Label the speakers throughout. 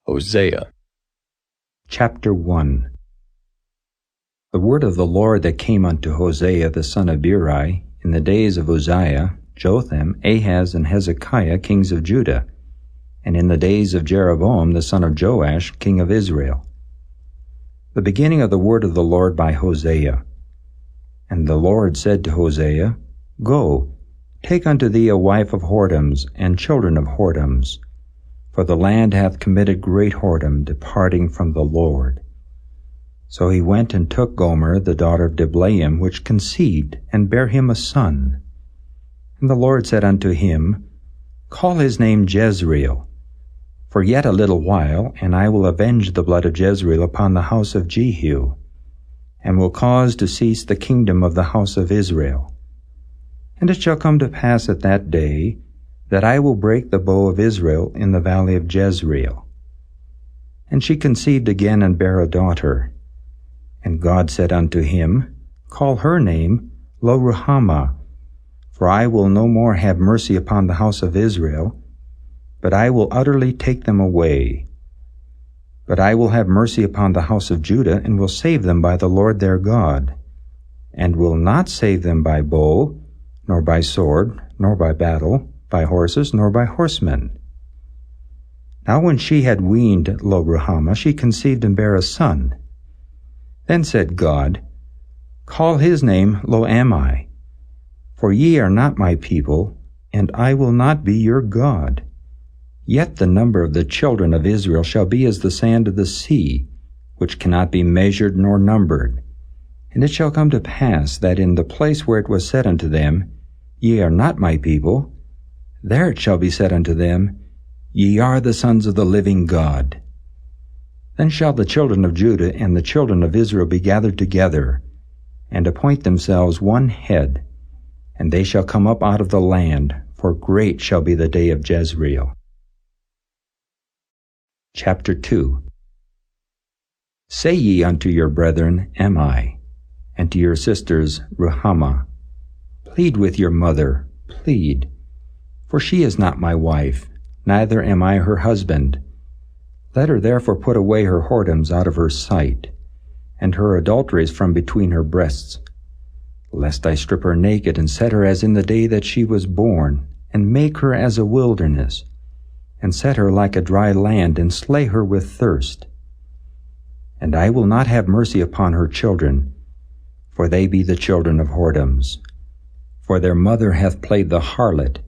Speaker 1: Hosea
Speaker 2: Chapter 1. The word of the Lord that came unto Hosea the son of Beeri in the days of Uzziah, Jotham, Ahaz, and Hezekiah, kings of Judah, and in the days of Jeroboam the son of Joash, king of Israel. The beginning of the word of the Lord by Hosea. And the Lord said to Hosea, Go, take unto thee a wife of whoredoms, and children of whoredoms, for the land hath committed great whoredom, departing from the Lord. So he went and took Gomer, the daughter of Diblaim, which conceived, and bare him a son. And the Lord said unto him, Call his name Jezreel. For yet a little while, and I will avenge the blood of Jezreel upon the house of Jehu, and will cause to cease the kingdom of the house of Israel. And it shall come to pass at that day, that I will break the bow of Israel in the valley of Jezreel. And she conceived again and bare a daughter. And God said unto him, Call her name Lo-ruhamah, for I will no more have mercy upon the house of Israel, but I will utterly take them away. But I will have mercy upon the house of Judah, and will save them by the Lord their God, and will not save them by bow, nor by sword, nor by battle, by horses, nor by horsemen. Now when she had weaned Lo-ruhamah, she conceived and bare a son. Then said God, Call his name Lo-ammi, for ye are not my people, and I will not be your God. Yet the number of the children of Israel shall be as the sand of the sea, which cannot be measured nor numbered. And it shall come to pass that in the place where it was said unto them, Ye are not my people, there it shall be said unto them, Ye are the sons of the living God. Then shall the children of Judah and the children of Israel be gathered together, and appoint themselves one head, and they shall come up out of the land, for great shall be the day of Jezreel. Chapter 2. Say ye unto your brethren, Ammi, and to your sisters, Ruhamah, Plead with your mother, plead, for she is not my wife, neither am I her husband. Let her therefore put away her whoredoms out of her sight, and her adulteries from between her breasts, lest I strip her naked, and set her as in the day that she was born, and make her as a wilderness, and set her like a dry land, and slay her with thirst. And I will not have mercy upon her children, for they be the children of whoredoms. For their mother hath played the harlot,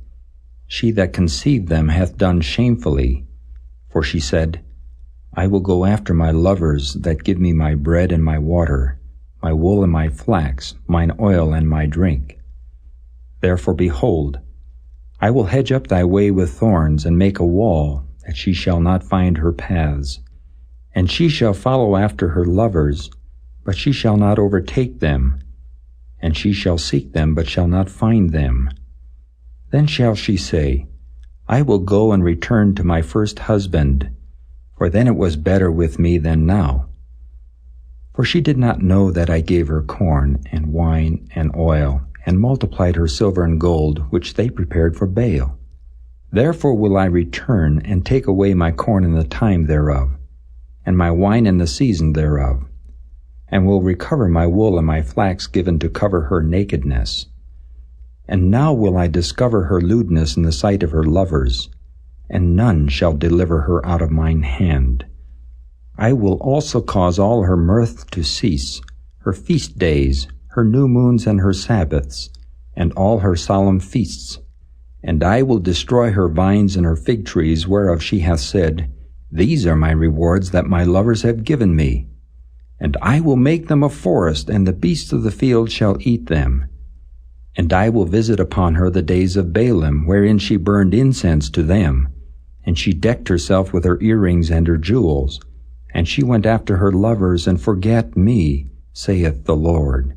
Speaker 2: she that conceived them hath done shamefully. For she said, I will go after my lovers that give me my bread and my water, my wool and my flax, mine oil and my drink. Therefore, behold, I will hedge up thy way with thorns, and make a wall, that she shall not find her paths. And she shall follow after her lovers, but she shall not overtake them. And she shall seek them, but shall not find them. Then shall she say, I will go and return to my first husband, for then it was better with me than now. For she did not know that I gave her corn, and wine, and oil, and multiplied her silver and gold, which they prepared for Baal. Therefore will I return, and take away my corn in the time thereof, and my wine in the season thereof, and will recover my wool and my flax given to cover her nakedness. And now will I discover her lewdness in the sight of her lovers, and none shall deliver her out of mine hand. I will also cause all her mirth to cease, her feast days, her new moons and her Sabbaths, and all her solemn feasts. And I will destroy her vines and her fig trees, whereof she hath said, These are my rewards that my lovers have given me. And I will make them a forest, and the beasts of the field shall eat them. And I will visit upon her the days of Balaam, wherein she burned incense to them, and she decked herself with her earrings and her jewels, and she went after her lovers, and forgat me, saith the Lord.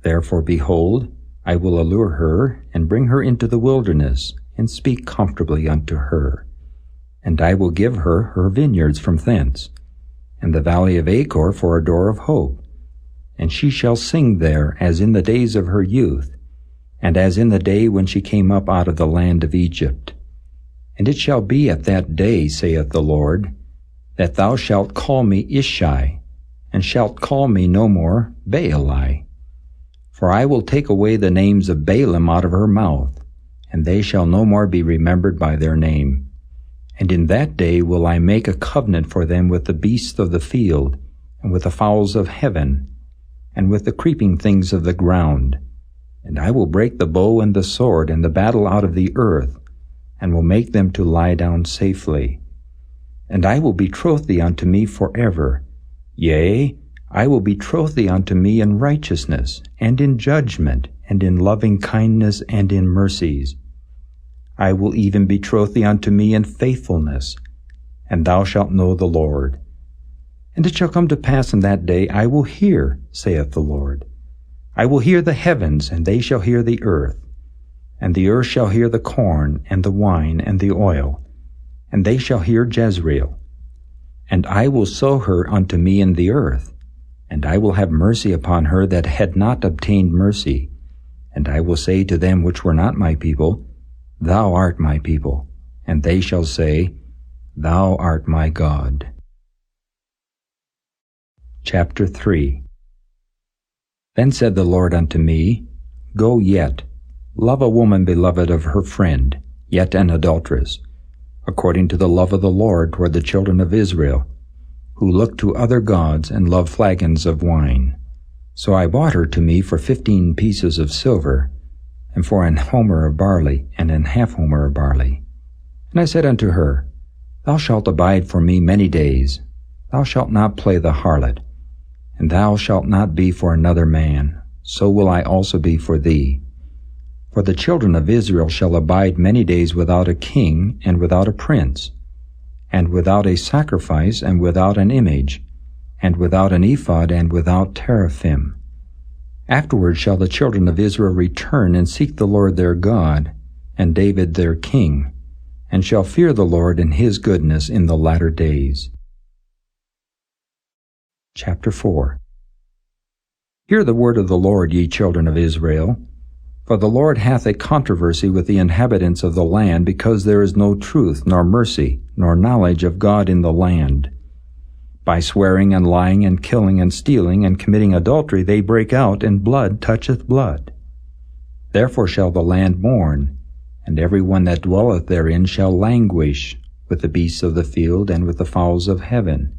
Speaker 2: Therefore, behold, I will allure her, and bring her into the wilderness, and speak comfortably unto her. And I will give her her vineyards from thence, and the valley of Achor for a door of hope. And she shall sing there as in the days of her youth, and as in the day when she came up out of the land of Egypt. And it shall be at that day, saith the Lord, that thou shalt call me Ishai, and shalt call me no more Baali. For I will take away the names of Baalim out of her mouth, and they shall no more be remembered by their name. And in that day will I make a covenant for them with the beasts of the field, and with the fowls of heaven, and with the creeping things of the ground. And I will break the bow and the sword and the battle out of the earth, and will make them to lie down safely. And I will betroth thee unto me forever. Yea, I will betroth thee unto me in righteousness, and in judgment, and in loving kindness, and in mercies. I will even betroth thee unto me in faithfulness, and thou shalt know the Lord. And it shall come to pass in that day, I will hear, saith the Lord. I will hear the heavens, and they shall hear the earth. And the earth shall hear the corn, and the wine, and the oil, and they shall hear Jezreel. And I will sow her unto me in the earth, and I will have mercy upon her that had not obtained mercy. And I will say to them which were not my people, Thou art my people. And they shall say, Thou art my God. Chapter 3. Then said the Lord unto me, Go yet, love a woman beloved of her friend, yet an adulteress, according to the love of the Lord toward the children of Israel, who look to other gods and love flagons of wine. So I bought her to me for 15 pieces of silver, and for an homer of barley, and an half homer of barley. And I said unto her, Thou shalt abide for me many days. Thou shalt not play the harlot, and thou shalt not be for another man. So will I also be for thee. For the children of Israel shall abide many days without a king, and without a prince, and without a sacrifice, and without an image, and without an ephod, and without teraphim. Afterward shall the children of Israel return and seek the Lord their God, and David their king, and shall fear the Lord and his goodness in the latter days. Chapter 4. Hear the word of the Lord, ye children of Israel. For the Lord hath a controversy with the inhabitants of the land, because there is no truth, nor mercy, nor knowledge of God in the land. By swearing and lying and killing and stealing and committing adultery they break out, and blood toucheth blood. Therefore shall the land mourn, and every one that dwelleth therein shall languish, with the beasts of the field and with the fowls of heaven.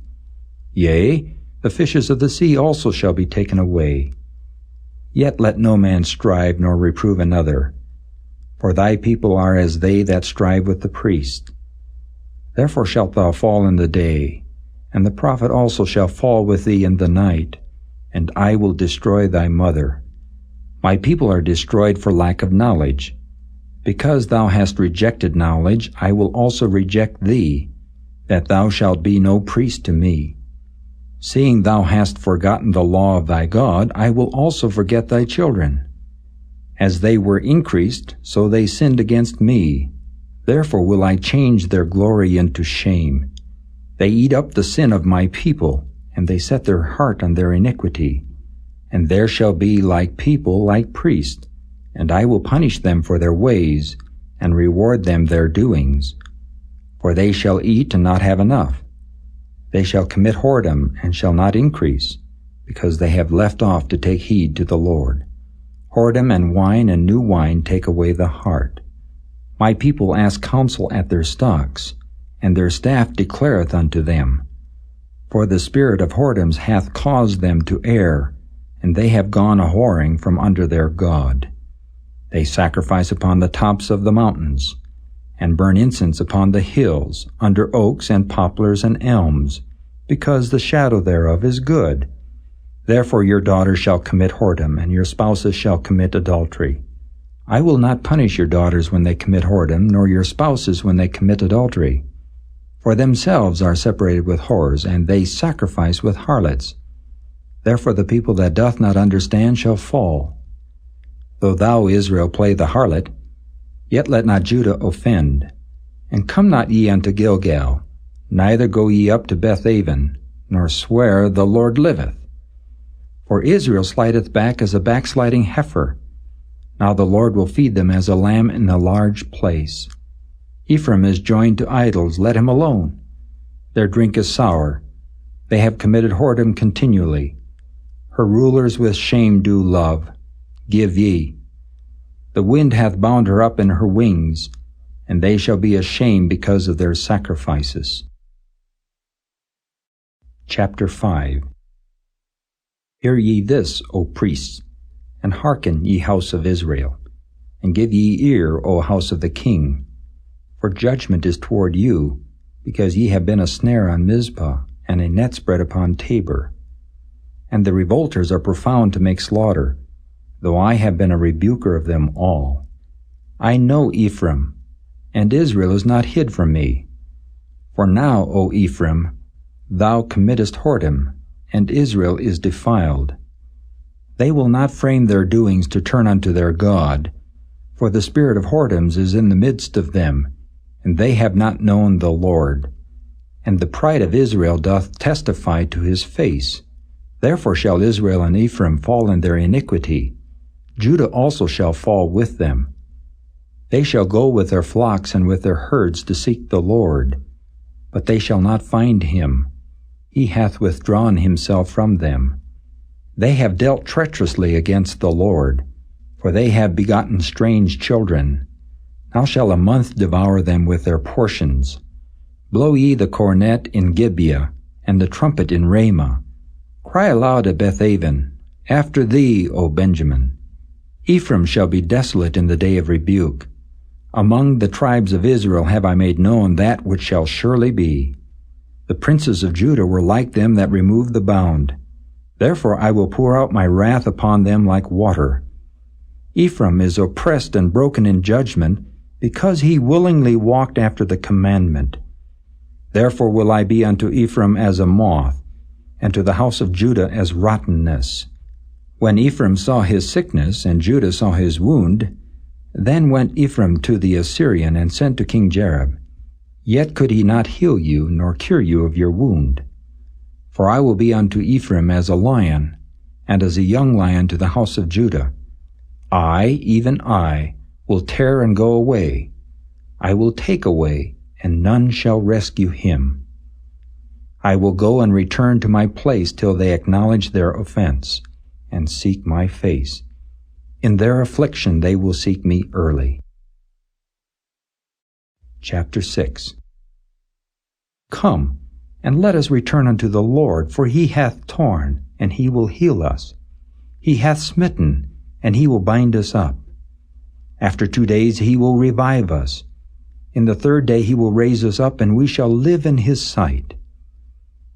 Speaker 2: Yea, the fishes of the sea also shall be taken away. Yet let no man strive nor reprove another, for thy people are as they that strive with the priest. Therefore shalt thou fall in the day, and the prophet also shall fall with thee in the night, and I will destroy thy mother. My people are destroyed for lack of knowledge. Because thou hast rejected knowledge, I will also reject thee, that thou shalt be no priest to me. Seeing thou hast forgotten the law of thy God, I will also forget thy children. As they were increased, so they sinned against me. Therefore will I change their glory into shame. They eat up the sin of my people, and they set their heart on their iniquity. And there shall be like people, like priests, and I will punish them for their ways, and reward them their doings. For they shall eat and not have enough. They shall commit whoredom, and shall not increase, because they have left off to take heed to the Lord. Whoredom and wine and new wine take away the heart. My people ask counsel at their stocks, and their staff declareth unto them. For the spirit of whoredoms hath caused them to err, and they have gone a-whoring from under their God. They sacrifice upon the tops of the mountains, and burn incense upon the hills, under oaks and poplars and elms, because the shadow thereof is good. Therefore your daughters shall commit whoredom, and your spouses shall commit adultery. I will not punish your daughters when they commit whoredom, nor your spouses when they commit adultery. For themselves are separated with whores, and they sacrifice with harlots. Therefore the people that doth not understand shall fall. Though thou, Israel, play the harlot, yet let not Judah offend. And come not ye unto Gilgal, neither go ye up to Bethaven, nor swear, The Lord liveth. For Israel slideth back as a backsliding heifer. Now the Lord will feed them as a lamb in a large place. Ephraim is joined to idols, let him alone. Their drink is sour. They have committed whoredom continually. Her rulers with shame do love. Give ye. The wind hath bound her up in her wings, and they shall be ashamed because of their sacrifices. Chapter 5. Hear ye this, O priests, and hearken, ye house of Israel, and give ye ear, O house of the king. For judgment is toward you, because ye have been a snare on Mizpah, and a net spread upon Tabor. And the revolters are profound to make slaughter, though I have been a rebuker of them all. I know Ephraim, and Israel is not hid from me. For now, O Ephraim, thou committest whoredom, and Israel is defiled. They will not frame their doings to turn unto their God, for the spirit of whoredoms is in the midst of them, and they have not known the Lord. And the pride of Israel doth testify to his face. Therefore shall Israel and Ephraim fall in their iniquity. Judah also shall fall with them. They shall go with their flocks and with their herds to seek the Lord, but they shall not find him. He hath withdrawn himself from them. They have dealt treacherously against the Lord, for they have begotten strange children. Now shall a month devour them with their portions. Blow ye the cornet in Gibeah, and the trumpet in Ramah. Cry aloud at Bethaven, after thee, O Benjamin. Ephraim shall be desolate in the day of rebuke. Among the tribes of Israel have I made known that which shall surely be. The princes of Judah were like them that removed the bound. Therefore I will pour out my wrath upon them like water. Ephraim is oppressed and broken in judgment, because he willingly walked after the commandment. Therefore will I be unto Ephraim as a moth, and to the house of Judah as rottenness. When Ephraim saw his sickness, and Judah saw his wound, then went Ephraim to the Assyrian, and sent to King Jareb. Yet could he not heal you, nor cure you of your wound. For I will be unto Ephraim as a lion, and as a young lion to the house of Judah. I, even I, will tear and go away. I will take away, and none shall rescue him. I will go and return to my place till they acknowledge their offense, and seek my face. In their affliction they will seek me early. Chapter 6. Come, and let us return unto the Lord, for he hath torn, and he will heal us. He hath smitten, and he will bind us up. After 2 days he will revive us. In the 3rd day he will raise us up, and we shall live in his sight.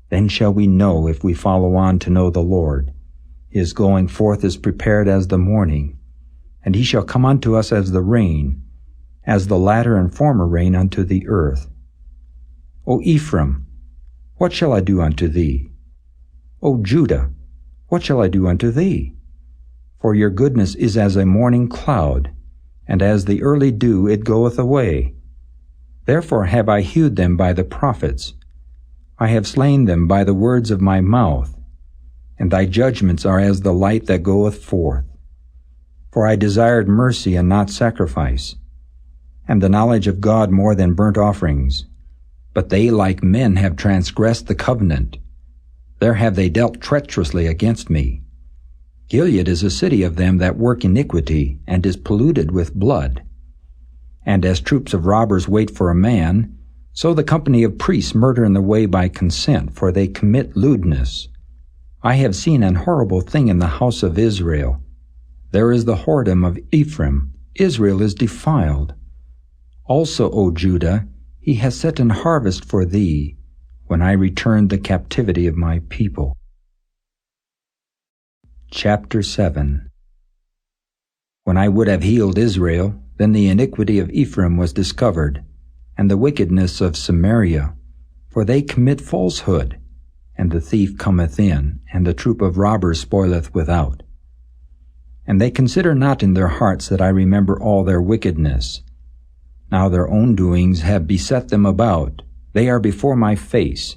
Speaker 2: Then shall we know, if we follow on to know the Lord. His going forth is prepared as the morning, and he shall come unto us as the rain, as the latter and former rain unto the earth. O Ephraim, what shall I do unto thee? O Judah, what shall I do unto thee? For your goodness is as a morning cloud, and as the early dew it goeth away. Therefore have I hewed them by the prophets. I have slain them by the words of my mouth, and thy judgments are as the light that goeth forth. For I desired mercy and not sacrifice, and the knowledge of God more than burnt offerings. But they like men have transgressed the covenant. There have they dealt treacherously against me. Gilead is a city of them that work iniquity, and is polluted with blood. And as troops of robbers wait for a man, so the company of priests murder in the way by consent, for they commit lewdness. I have seen an horrible thing in the house of Israel. There is the whoredom of Ephraim. Israel is defiled. Also, O Judah, he has set an harvest for thee, when I returned the captivity of my people. Chapter 7. When I would have healed Israel, then the iniquity of Ephraim was discovered, and the wickedness of Samaria, for they commit falsehood, and the thief cometh in, and the troop of robbers spoileth without. And they consider not in their hearts that I remember all their wickedness. Now their own doings have beset them about, they are before my face.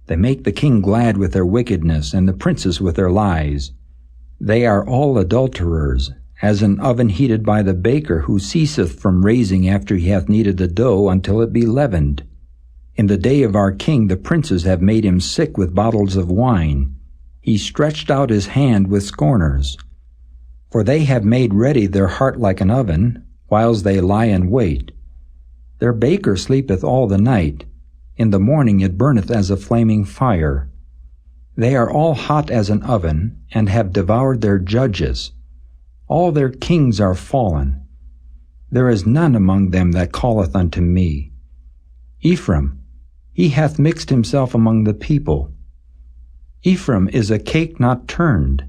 Speaker 2: They make the king glad with their wickedness, and the princes with their lies. They are all adulterers, as an oven heated by the baker, who ceaseth from raising after he hath kneaded the dough until it be leavened. In the day of our king the princes have made him sick with bottles of wine. He stretched out his hand with scorners. For they have made ready their heart like an oven, whiles they lie in wait. Their baker sleepeth all the night. In the morning it burneth as a flaming fire. They are all hot as an oven, and have devoured their judges. All their kings are fallen. There is none among them that calleth unto me. Ephraim, he hath mixed himself among the people. Ephraim is a cake not turned.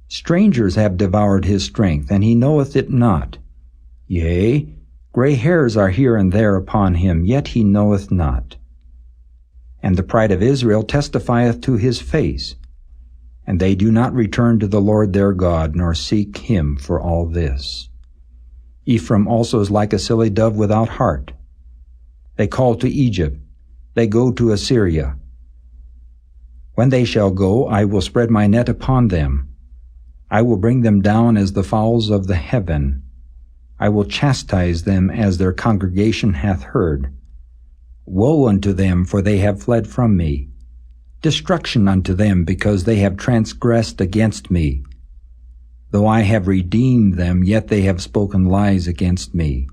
Speaker 2: Strangers have devoured his strength, and he knoweth it not. Yea, gray hairs are here and there upon him, yet he knoweth not. And the pride of Israel testifieth to his face, and they do not return to the Lord their God, nor seek him for all this. Ephraim also is like a silly dove without heart. They call to Egypt, they go to Assyria. When they shall go, I will spread my net upon them. I will bring them down as the fowls of the heaven. I will chastise them as their congregation hath heard. Woe unto them, for they have fled from me. Destruction unto them, because they have transgressed against me. Though I have redeemed them, yet they have spoken lies against me.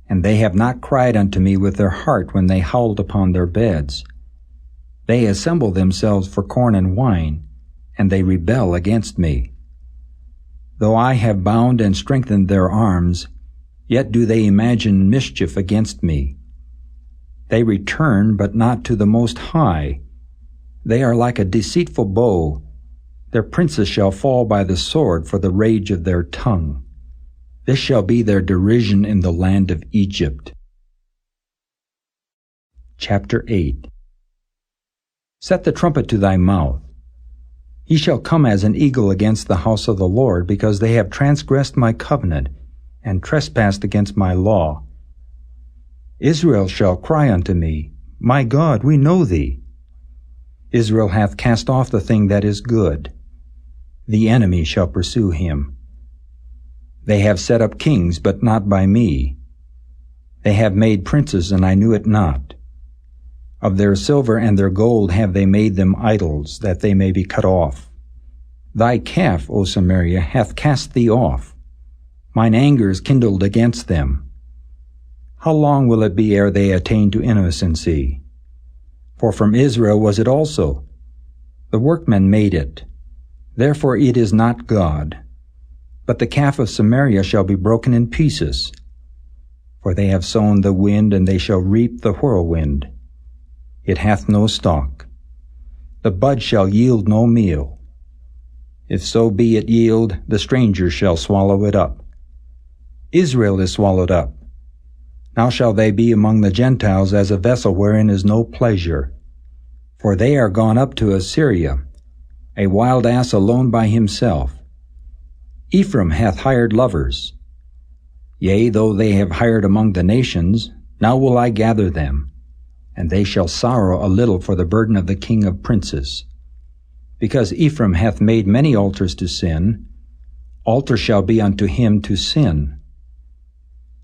Speaker 2: And they have not cried unto me with their heart when they howled upon their beds. They assemble themselves for corn and wine, and they rebel against me. Though I have bound and strengthened their arms, yet do they imagine mischief against me. They return, but not to the Most High. They are like a deceitful bow. Their princes shall fall by the sword for the rage of their tongue. This shall be their derision in the land of Egypt. Chapter 8. Set the trumpet to thy mouth. He shall come as an eagle against the house of the Lord, because they have transgressed my covenant, and trespassed against my law. Israel shall cry unto me, My God, we know thee. Israel hath cast off the thing that is good. The enemy shall pursue him. They have set up kings, but not by me. They have made princes, and I knew it not. Of their silver and their gold have they made them idols, that they may be cut off. Thy calf, O Samaria, hath cast thee off. Mine anger is kindled against them. How long will it be ere they attain to innocency? For from Israel was it also. The workmen made it. Therefore it is not God. But the calf of Samaria shall be broken in pieces. For they have sown the wind, and they shall reap the whirlwind. It hath no stalk. The bud shall yield no meal. If so be it yield, the stranger shall swallow it up. Israel is swallowed up. Now shall they be among the Gentiles as a vessel wherein is no pleasure. For they are gone up to Assyria, a wild ass alone by himself. Ephraim hath hired lovers. Yea, though they have hired among the nations, now will I gather them, and they shall sorrow a little for the burden of the king of princes. Because Ephraim hath made many altars to sin, altar shall be unto him to sin.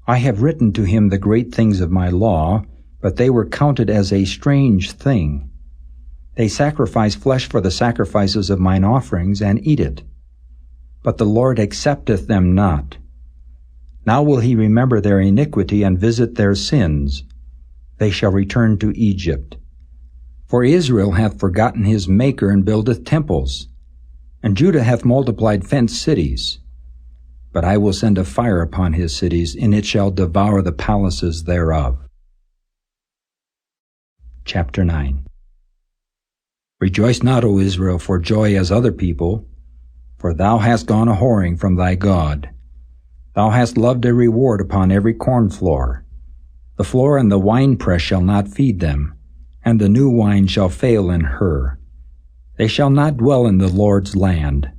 Speaker 2: I have written to him the great things of my law, but they were counted as a strange thing. They sacrifice flesh for the sacrifices of mine offerings, and eat it. But the Lord accepteth them not. Now will he remember their iniquity, and visit their sins. They shall return to Egypt. For Israel hath forgotten his Maker, and buildeth temples, and Judah hath multiplied fenced cities. But I will send a fire upon his cities, and it shall devour the palaces thereof. Chapter 9. Rejoice not, O Israel, for joy as other people, for thou hast gone a-whoring from thy God. Thou hast loved a reward upon every corn floor. The floor and the winepress shall not feed them, and the new wine shall fail in her. They shall not dwell in the Lord's land.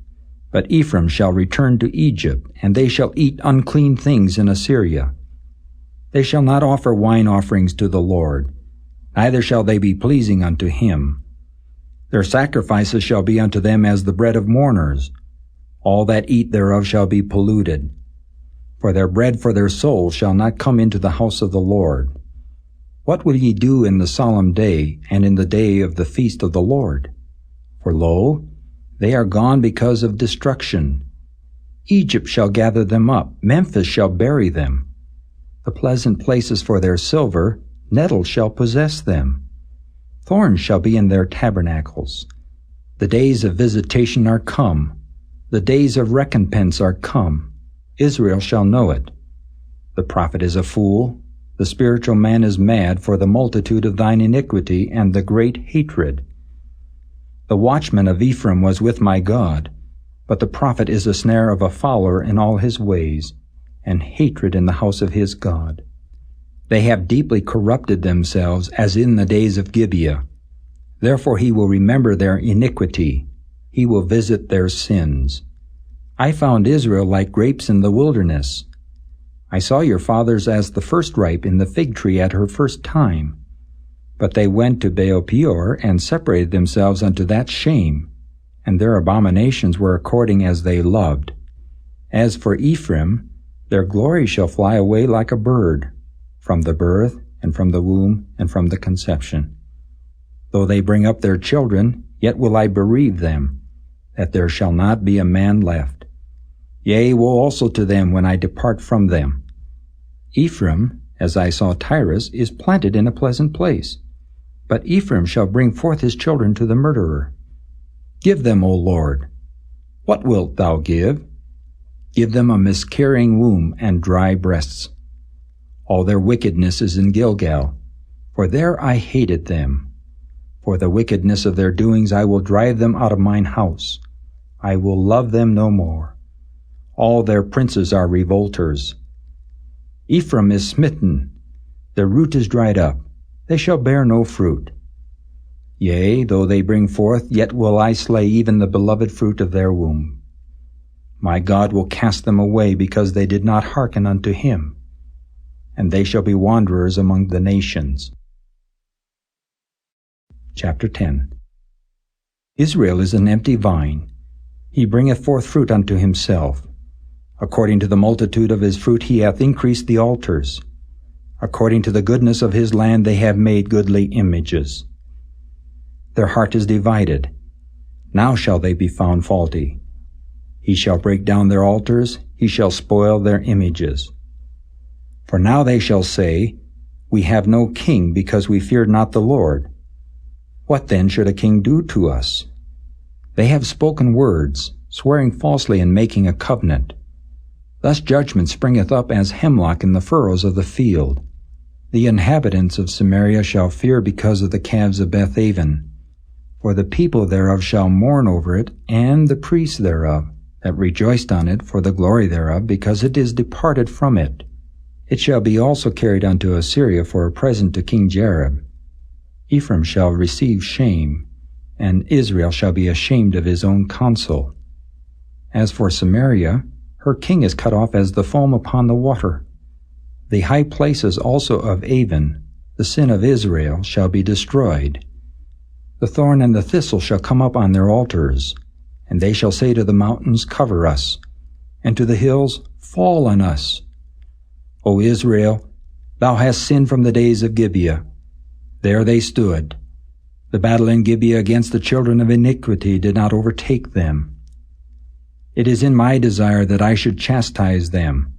Speaker 2: But Ephraim shall return to Egypt, and they shall eat unclean things in Assyria. They shall not offer wine offerings to the Lord, neither shall they be pleasing unto him. Their sacrifices shall be unto them as the bread of mourners. All that eat thereof shall be polluted. For their bread for their soul shall not come into the house of the Lord. What will ye do in the solemn day, and in the day of the feast of the Lord? For lo, they are gone because of destruction. Egypt shall gather them up, Memphis shall bury them. The pleasant places for their silver, nettles shall possess them. Thorns shall be in their tabernacles. The days of visitation are come. The days of recompense are come. Israel shall know it. The prophet is a fool. The spiritual man is mad for the multitude of thine iniquity and the great hatred. The watchman of Ephraim was with my God, but the prophet is a snare of a fowler in all his ways, and hatred in the house of his God. They have deeply corrupted themselves as in the days of Gibeah. Therefore he will remember their iniquity. He will visit their sins. I found Israel like grapes in the wilderness. I saw your fathers as the first ripe in the fig tree at her first time. But they went to Baal-peor and separated themselves unto that shame, and their abominations were according as they loved. As for Ephraim, their glory shall fly away like a bird, from the birth, and from the womb, and from the conception. Though they bring up their children, yet will I bereave them, that there shall not be a man left. Yea, woe also to them when I depart from them. Ephraim, as I saw Tyrus, is planted in a pleasant place. But Ephraim shall bring forth his children to the murderer. Give them, O Lord. What wilt thou give? Give them a miscarrying womb and dry breasts. All their wickedness is in Gilgal, for there I hated them. For the wickedness of their doings I will drive them out of mine house. I will love them no more. All their princes are revolters. Ephraim is smitten, their root is dried up, they shall bear no fruit. Yea, though they bring forth, yet will I slay even the beloved fruit of their womb. My God will cast them away because they did not hearken unto him, and they shall be wanderers among the nations. Chapter 10. Israel is an empty vine. He bringeth forth fruit unto himself. According to the multitude of his fruit he hath increased the altars. According to the goodness of his land they have made goodly images. Their heart is divided. Now shall they be found faulty. He shall break down their altars, he shall spoil their images. For now they shall say, We have no king, because we feared not the Lord. What then should a king do to us? They have spoken words, swearing falsely and making a covenant. Thus judgment springeth up as hemlock in the furrows of the field. The inhabitants of Samaria shall fear because of the calves of Bethaven. For the people thereof shall mourn over it, and the priests thereof, that rejoiced on it for the glory thereof, because it is departed from it. It shall be also carried unto Assyria for a present to King Jareb. Ephraim shall receive shame, and Israel shall be ashamed of his own counsel. As for Samaria, her king is cut off as the foam upon the water. The high places also of Avon, the sin of Israel, shall be destroyed. The thorn and the thistle shall come up on their altars, and they shall say to the mountains, Cover us, and to the hills, Fall on us. O Israel, thou hast sinned from the days of Gibeah. There they stood. The battle in Gibeah against the children of iniquity did not overtake them. It is in my desire that I should chastise them,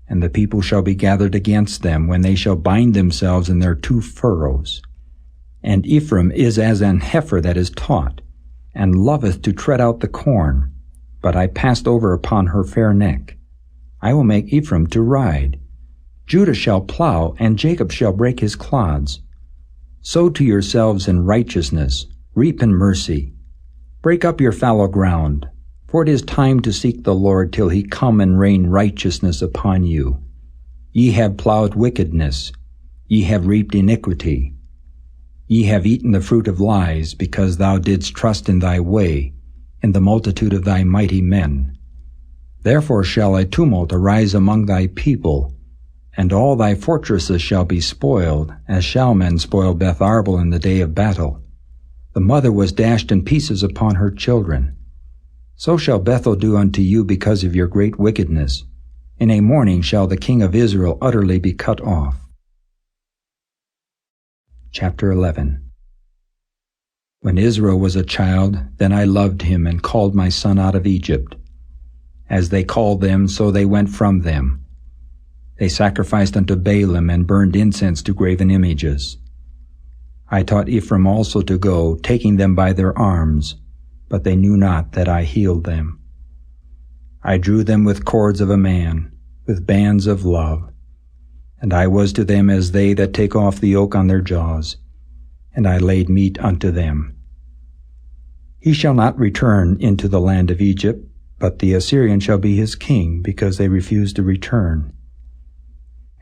Speaker 2: and the people shall be gathered against them when they shall bind themselves in their two furrows. And Ephraim is as an heifer that is taught, and loveth to tread out the corn. But I passed over upon her fair neck. I will make Ephraim to ride. Judah shall plow, and Jacob shall break his clods. Sow to yourselves in righteousness, reap in mercy. Break up your fallow ground, for it is time to seek the Lord till he come and rain righteousness upon you. Ye have plowed wickedness, ye have reaped iniquity. Ye have eaten the fruit of lies, because thou didst trust in thy way, in the multitude of thy mighty men. Therefore shall a tumult arise among thy people, and all thy fortresses shall be spoiled, as shall men spoil Beth Arbel in the day of battle. The mother was dashed in pieces upon her children. So shall Bethel do unto you because of your great wickedness. In a morning shall the king of Israel utterly be cut off. Chapter 11. When Israel was a child, then I loved him and called my son out of Egypt. As they called them, so they went from them. They sacrificed unto Baalim and burned incense to graven images. I taught Ephraim also to go, taking them by their arms, but they knew not that I healed them. I drew them with cords of a man, with bands of love. And I was to them as they that take off the yoke on their jaws, and I laid meat unto them. He shall not return into the land of Egypt, but the Assyrian shall be his king, because they refuse to return.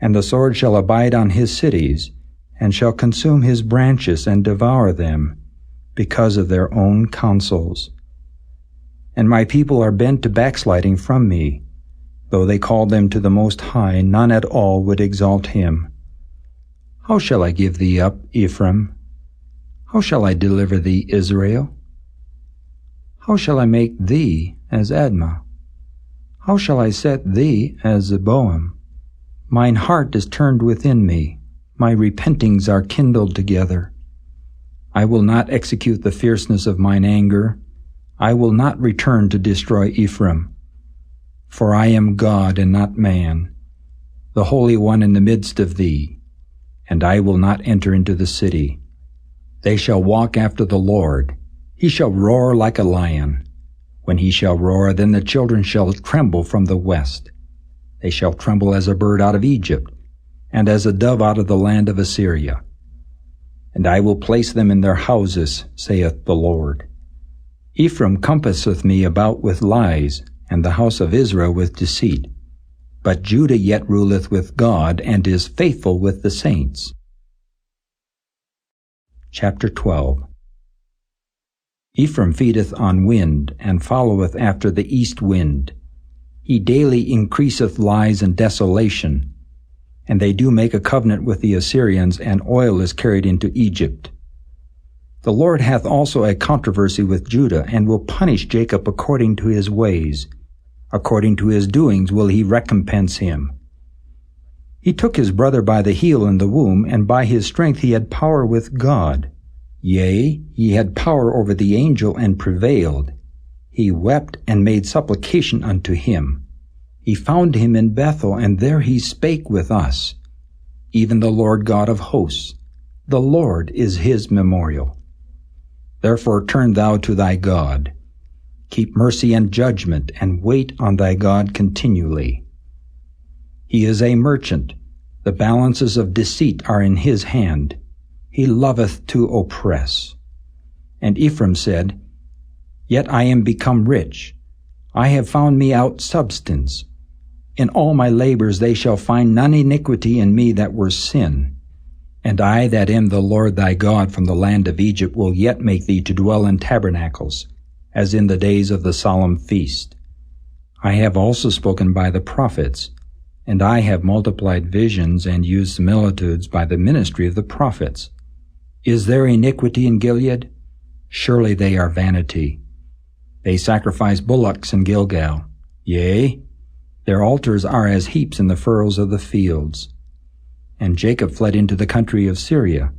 Speaker 2: And the sword shall abide on his cities, and shall consume his branches and devour them, because of their own counsels. And my people are bent to backsliding from me. Though they called them to the Most High, none at all would exalt him. How shall I give thee up, Ephraim? How shall I deliver thee, Israel? How shall I make thee as Admah? How shall I set thee as Zeboim? Mine heart is turned within me, my repentings are kindled together. I will not execute the fierceness of mine anger. I will not return to destroy Ephraim. For I am God and not man, the Holy One in the midst of thee, and I will not enter into the city. They shall walk after the Lord. He shall roar like a lion. When he shall roar, then the children shall tremble from the west. They shall tremble as a bird out of Egypt, and as a dove out of the land of Assyria. And I will place them in their houses, saith the Lord. Ephraim compasseth me about with lies, and the house of Israel with deceit. But Judah yet ruleth with God, and is faithful with the saints. Chapter 12. Ephraim feedeth on wind, and followeth after the east wind. He daily increaseth lies and desolation. And they do make a covenant with the Assyrians, and oil is carried into Egypt. The Lord hath also a controversy with Judah, and will punish Jacob according to his ways. According to his doings will he recompense him. He took his brother by the heel in the womb, and by his strength he had power with God. Yea, he had power over the angel, and prevailed. He wept and made supplication unto him. He found him in Bethel, and there he spake with us. Even the Lord God of hosts, the Lord is his memorial. Therefore turn thou to thy God. Keep mercy and judgment, and wait on thy God continually. He is a merchant. The balances of deceit are in his hand. He loveth to oppress. And Ephraim said, Yet I am become rich. I have found me out substance. In all my labors they shall find none iniquity in me that were sin. And I that am the Lord thy God from the land of Egypt will yet make thee to dwell in tabernacles, as in the days of the solemn feast. I have also spoken by the prophets, and I have multiplied visions and used similitudes by the ministry of the prophets. Is there iniquity in Gilead? Surely they are vanity. They sacrifice bullocks in Gilgal. Yea, their altars are as heaps in the furrows of the fields. And Jacob fled into the country of Syria,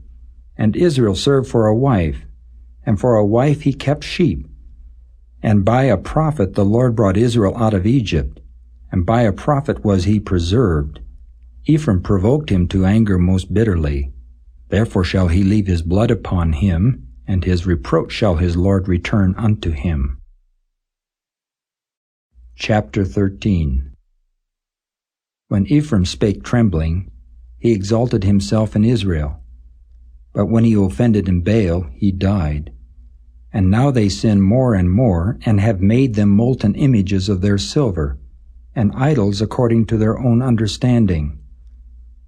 Speaker 2: and Israel served for a wife, and for a wife he kept sheep. And by a prophet the Lord brought Israel out of Egypt, and by a prophet was he preserved. Ephraim provoked him to anger most bitterly. Therefore shall he leave his blood upon him, and his reproach shall his Lord return unto him. Chapter 13. When Ephraim spake trembling, he exalted himself in Israel. But when he offended in Baal, he died. And now they sin more and more, and have made them molten images of their silver, and idols according to their own understanding.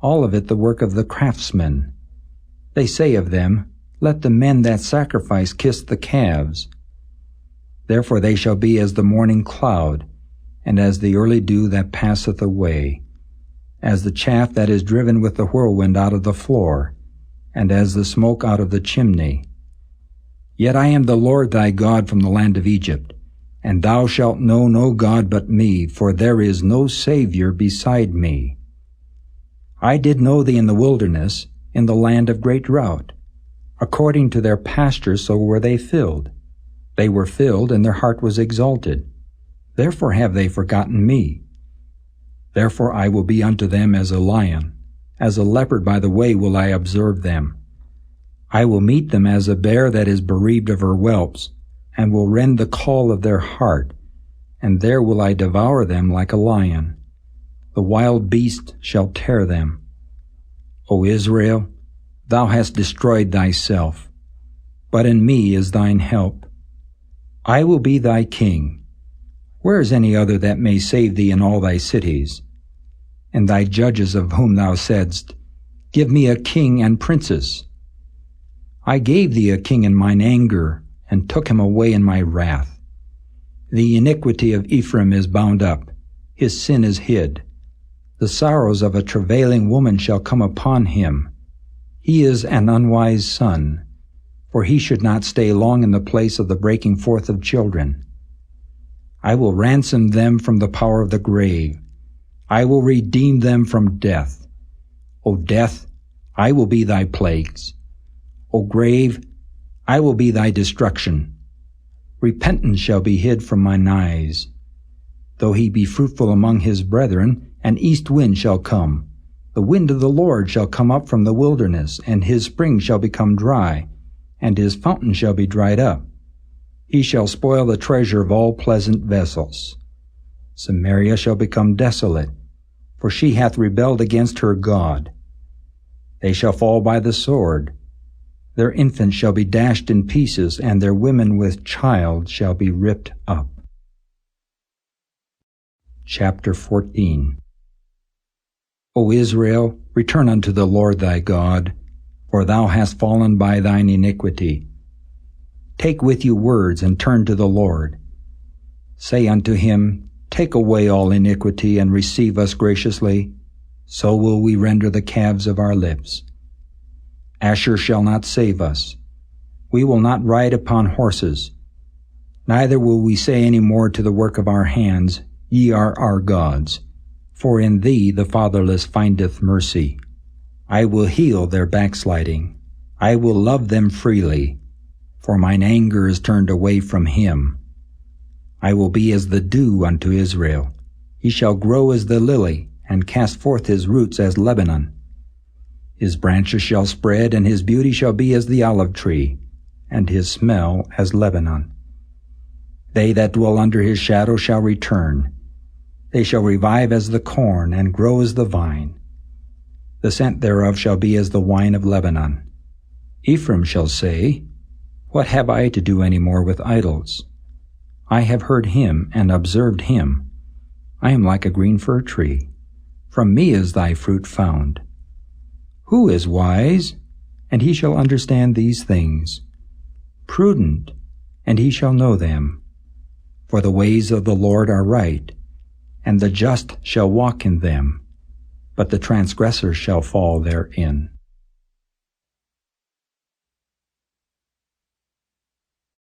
Speaker 2: All of it the work of the craftsmen. They say of them, Let the men that sacrifice kiss the calves. Therefore they shall be as the morning cloud, and as the early dew that passeth away, as the chaff that is driven with the whirlwind out of the floor, and as the smoke out of the chimney. Yet I am the Lord thy God from the land of Egypt, and thou shalt know no God but me, for there is no Savior beside me. I did know thee in the wilderness, in the land of great drought. According to their pastures so were they filled. They were filled, and their heart was exalted. Therefore have they forgotten me. Therefore I will be unto them as a lion. As a leopard by the way will I observe them. I will meet them as a bear that is bereaved of her whelps, and will rend the caul of their heart, and there will I devour them like a lion. The wild beast shall tear them. O Israel, thou hast destroyed thyself, but in me is thine help. I will be thy king. Where is any other that may save thee in all thy cities? And thy judges of whom thou saidst, Give me a king and princes. I gave thee a king in mine anger, and took him away in my wrath. The iniquity of Ephraim is bound up, his sin is hid. The sorrows of a travailing woman shall come upon him. He is an unwise son, for he should not stay long in the place of the breaking forth of children. I will ransom them from the power of the grave. I will redeem them from death. O death, I will be thy plagues. O grave, I will be thy destruction. Repentance shall be hid from mine eyes. Though he be fruitful among his brethren, an east wind shall come. The wind of the Lord shall come up from the wilderness, and his spring shall become dry, and his fountain shall be dried up. He shall spoil the treasure of all pleasant vessels. Samaria shall become desolate, for she hath rebelled against her God. They shall fall by the sword. Their infants shall be dashed in pieces, and their women with child shall be ripped up. Chapter 14. O Israel, return unto the Lord thy God, for thou hast fallen by thine iniquity. Take with you words, and turn to the Lord. Say unto him, Take away all iniquity, and receive us graciously. So will we render the calves of our lips. Asher shall not save us. We will not ride upon horses. Neither will we say any more to the work of our hands, Ye are our gods. For in thee the fatherless findeth mercy. I will heal their backsliding. I will love them freely, for mine anger is turned away from him. I will be as the dew unto Israel. He shall grow as the lily, and cast forth his roots as Lebanon. His branches shall spread, and his beauty shall be as the olive tree, and his smell as Lebanon. They that dwell under his shadow shall return. They shall revive as the corn, and grow as the vine. The scent thereof shall be as the wine of Lebanon. Ephraim shall say, What have I to do any more with idols? I have heard him, and observed him. I am like a green fir tree. From me is thy fruit found. Who is wise? And he shall understand these things. Prudent, and he shall know them. For the ways of the Lord are right, and the just shall walk in them, but the transgressor shall fall therein.